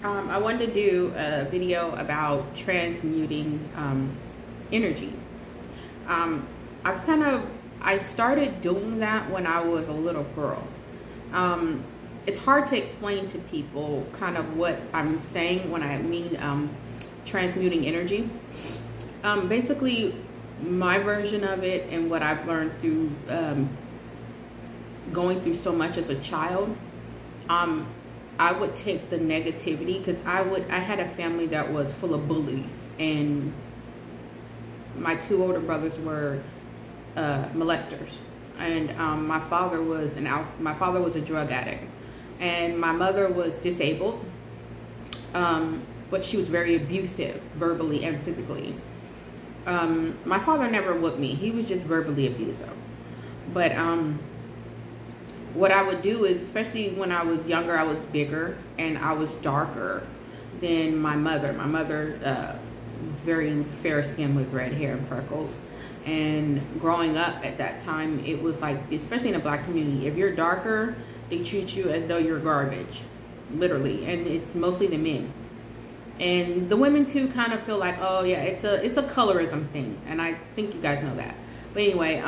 I wanted to do a video about transmuting energy. Um, I started doing that when I was a little girl. It's hard to explain to people kind of what I'm saying when I mean transmuting energy. Basically, my version of it and what I've learned through going through so much as a child. I would take the negativity, because I had a family that was full of bullies, and my two older brothers were molesters, and my father was a drug addict, and my mother was disabled, but she was very abusive, verbally and physically. My father never whooped me; he was just verbally abusive. But what I would do is, especially when I was younger, I was bigger and I was darker than my mother. My mother was very fair skinned with red hair and freckles. And growing up at that time, it was like, especially in the black community, if you're darker, they treat you as though you're garbage, literally. And it's mostly the men. And the women too kind of feel like, oh yeah, it's a colorism thing. And I think you guys know that. But anyway,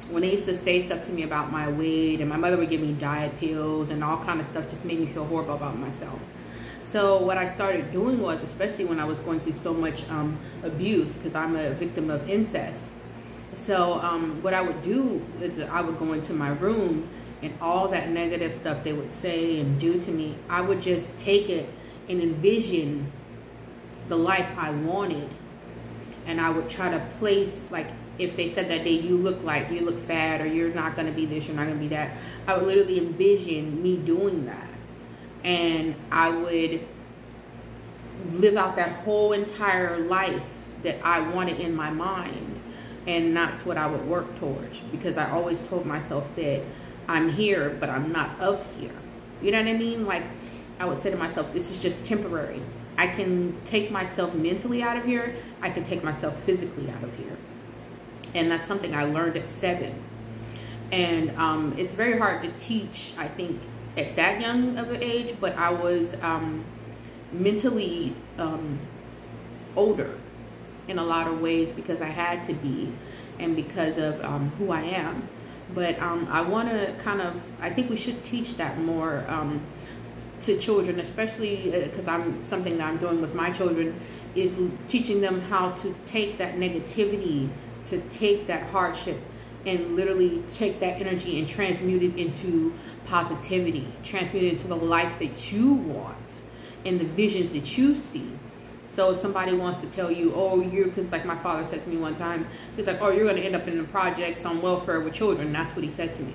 when they used to say stuff to me about my weight, and my mother would give me diet pills and all kind of stuff, just made me feel horrible about myself. So what I started doing was, especially when I was going through so much abuse, because I'm a victim of incest. So what I would do is I would go into my room, and all that negative stuff they would say and do to me, I would just take it and envision the life I wanted. And I would try to place, like, if they said that day, you look fat, or you're not going to be this, you're not going to be that, I would literally envision me doing that. And I would live out that whole entire life that I wanted in my mind. And that's what I would work towards, because I always told myself that I'm here, but I'm not of here. You know what I mean? Like, I would say to myself, this is just temporary. I can take myself mentally out of here. I can take myself physically out of here. And that's something I learned at 7. And it's very hard to teach, I think, at that young of an age. But I was mentally older in a lot of ways, because I had to be, and because of who I am. But I want to I think we should teach that more to children, especially because something that I'm doing with my children is teaching them how to take that negativity, to take that hardship, and literally take that energy and transmute it into positivity, transmute it into the life that you want and the visions that you see. So if somebody wants to tell you, oh, because like my father said to me one time, he's like, oh, you're going to end up in the projects on welfare with children. That's what he said to me.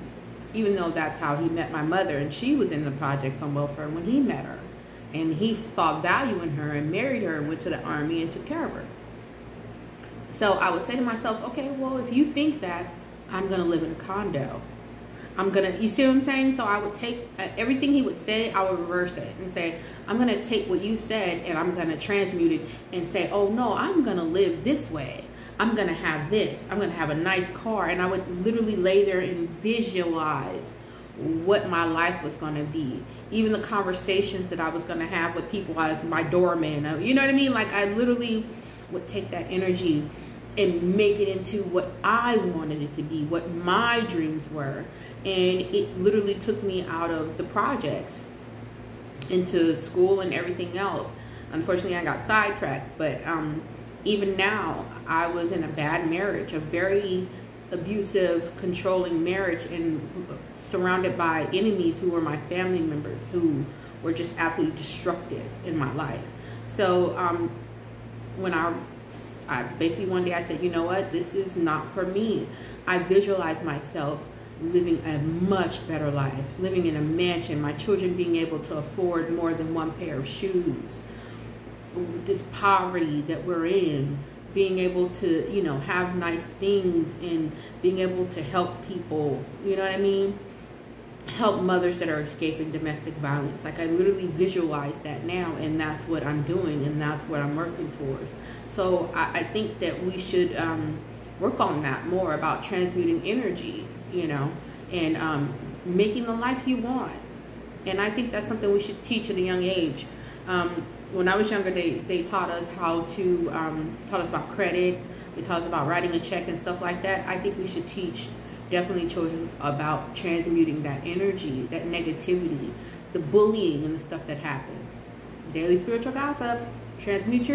Even though that's how he met my mother, and she was in the projects on welfare when he met her. And he saw value in her and married her and went to the army and took care of her. So I would say to myself, okay, well, if you think that, I'm going to live in a condo. You see what I'm saying? So I would take everything he would say, I would reverse it and say, I'm going to take what you said and I'm going to transmute it and say, oh no, I'm going to live this way. I'm going to have this. I'm going to have a nice car. And I would literally lay there and visualize what my life was going to be. Even the conversations that I was going to have with people as my doorman. You know what I mean? Like, I literally would take that energy and make it into what I wanted it to be, what my dreams were. And it literally took me out of the projects into school and everything else. Unfortunately, I got sidetracked, but even now, I was in a bad marriage, a very abusive, controlling marriage, and surrounded by enemies who were my family members, who were just absolutely destructive in my life. So when I basically one day I said, you know what, this is not for me. I visualized myself living a much better life, living in a mansion, my children being able to afford more than one pair of shoes, this poverty that we're in, being able to, you know, have nice things, and being able to help people, you know what I mean? Help mothers that are escaping domestic violence. Like, I literally visualize that now, and that's what I'm doing, and that's what I'm working towards. So I think that we should work on that more, about transmuting energy, you know, and making the life you want. And I think that's something we should teach at a young age. When I was younger, they taught us how to, taught us about credit. They taught us about writing a check and stuff like that. I think we should teach definitely children about transmuting that energy, that negativity, the bullying and the stuff that happens. Daily spiritual gossip. Transmute your